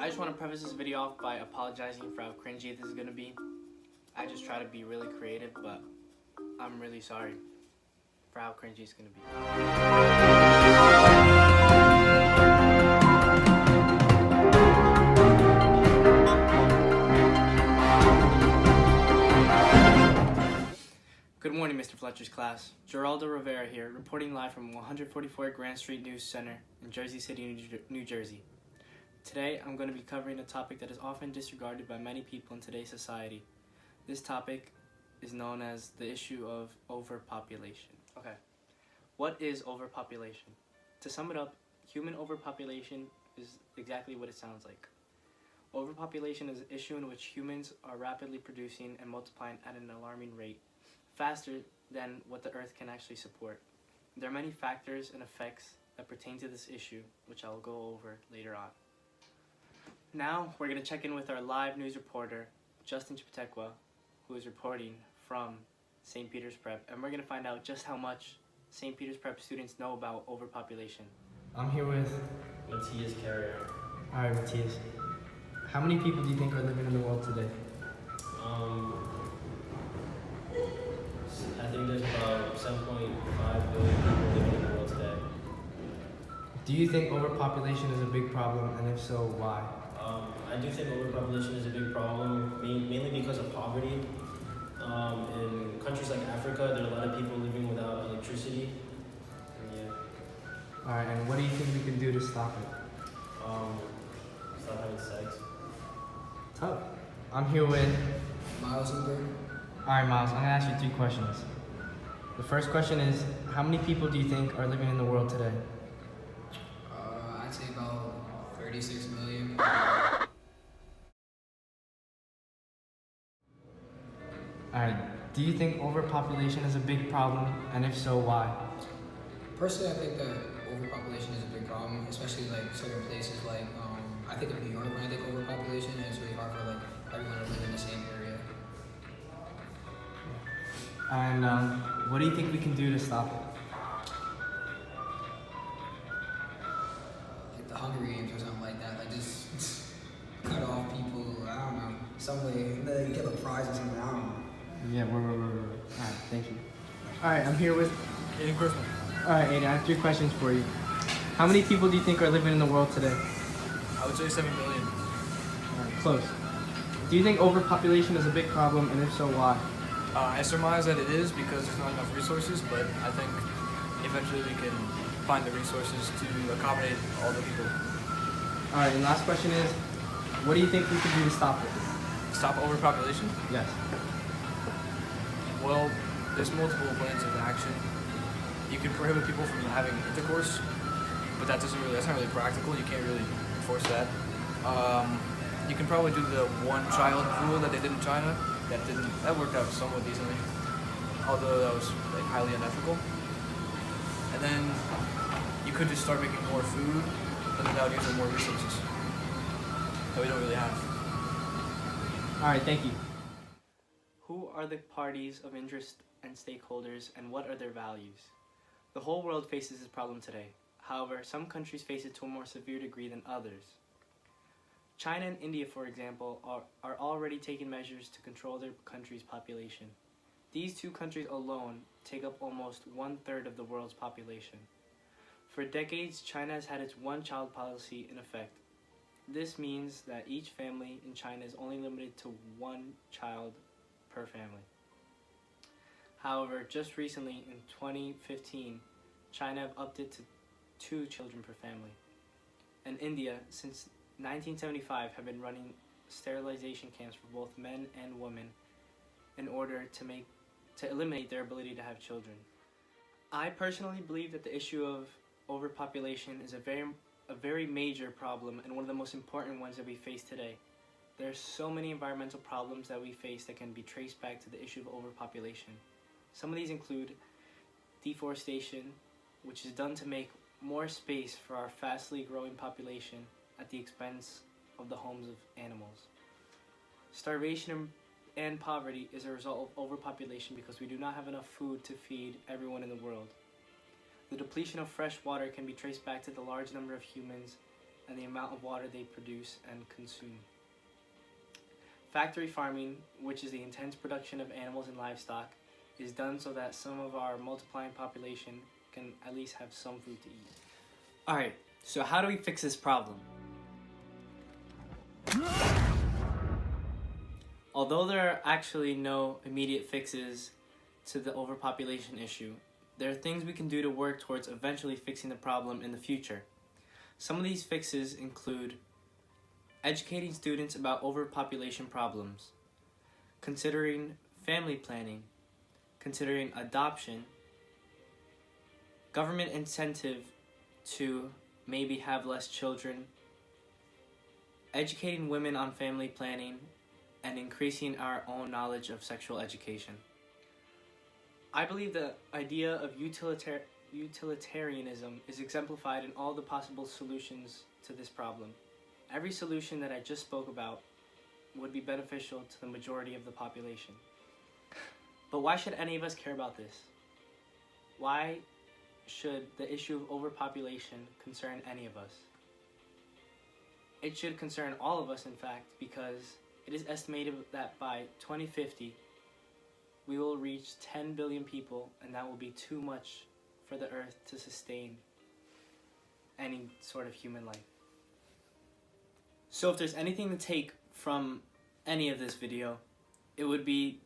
I just want to preface this video off by apologizing for how cringy this is going to be. I just try to be really creative, but I'm really sorry for how cringy it's going to be. Good morning, Mr. Fletcher's class. Geraldo Rivera here, reporting live from 144 Grand Street News Center in Jersey City, New Jersey. Today, I'm going to be covering a topic that is often disregarded by many people in today's society. This topic is known as the issue of overpopulation. Okay, what is overpopulation? To sum it up, human overpopulation is exactly what it sounds like. Overpopulation is an issue in which humans are rapidly producing and multiplying at an alarming rate, faster than what the earth can actually support. There are many factors and effects that pertain to this issue, which I'll go over later on. Now, we're going to check in with our live news reporter, Justin Chipatekwa, who is reporting from St. Peter's Prep, and we're going to find out just how much St. Peter's Prep students know about overpopulation. I'm here with Matthias Carrier. Alright, Matthias. How many people do you think are living in the world today? I think there's about 7.5 billion people living in the world today. Do you think overpopulation is a big problem, and if so, why? I do think overpopulation is a big problem, mainly because of poverty. In countries like Africa, there are a lot of people living without electricity. Alright, and what do you think we can do to stop it? Stop having sex. Oh, I'm here with Miles Uber. Alright, Miles, I'm going to ask you 3 questions. The first question is, how many people do you think are living in the world today? I'd say about 36 million. Alright, do you think overpopulation is a big problem, and if so, why? Personally, I think that overpopulation is a big problem, especially like certain places like, I think of New York when I think overpopulation, and it's really hard for like everyone to live in the same area. And what do you think we can do to stop it? Like the Hunger Games or something like that, like just cut off people, I don't know, some way, and then you get a prize or something, I don't know. Yeah, Alright, thank you. Alright, I'm here with Aiden Grossman. Alright, Aiden, I have 3 questions for you. How many people do you think are living in the world today? I would say 7 billion. Alright, close. Do you think overpopulation is a big problem, and if so, why? I surmise that it is because there's not enough resources, but I think eventually we can find the resources to accommodate all the people. Alright, and last question is, what do you think we can do to stop it? Stop overpopulation? Yes. Well, there's multiple plans of action. You can prohibit people from having intercourse, but that's not really practical. You can't really enforce that. You can probably do the one-child rule that they did in China. That worked out somewhat decently, although that was like highly unethical. And then you could just start making more food, but then that would use more resources that we don't really have. Alright, thank you. Who are the parties of interest and stakeholders, and what are their values? The whole world faces this problem today. However, some countries face it to a more severe degree than others. China and India, for example, are already taking measures to control their country's population. These 2 countries alone take up almost 1/3 of the world's population. For decades, China has had its one-child policy in effect. This means that each family in China is only limited to 1 child per family. However, just recently, in 2015, China have upped it to 2 children per family. And India, since 1975, have been running sterilization camps for both men and women in order to eliminate their ability to have children. I personally believe that the issue of overpopulation is a very major problem, and one of the most important ones that we face today. There are so many environmental problems that we face that can be traced back to the issue of overpopulation. Some of these include deforestation, which is done to make more space for our fastly growing population at the expense of the homes of animals. Starvation and poverty is a result of overpopulation because we do not have enough food to feed everyone in the world. The depletion of fresh water can be traced back to the large number of humans and the amount of water they produce and consume. Factory farming, which is the intense production of animals and livestock, is done so that some of our multiplying population can at least have some food to eat. Alright, so how do we fix this problem? Although there are actually no immediate fixes to the overpopulation issue, there are things we can do to work towards eventually fixing the problem in the future. Some of these fixes include educating students about overpopulation problems, considering family planning, considering adoption, government incentive to maybe have less children, educating women on family planning, and increasing our own knowledge of sexual education. I believe the idea of utilitarianism is exemplified in all the possible solutions to this problem. Every solution that I just spoke about would be beneficial to the majority of the population. But why should any of us care about this? Why should the issue of overpopulation concern any of us? It should concern all of us, in fact, because it is estimated that by 2050, we will reach 10 billion people, and that will be too much for the Earth to sustain any sort of human life. So if there's anything to take from any of this video, it would be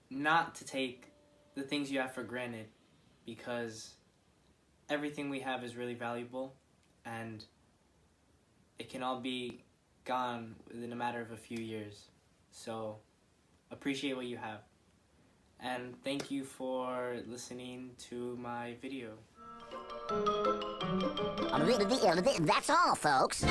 not to take the things you have for granted, because everything we have is really valuable, and it can all be gone within a matter of a few years. So appreciate what you have. And thank you for listening to my video. That's all, folks.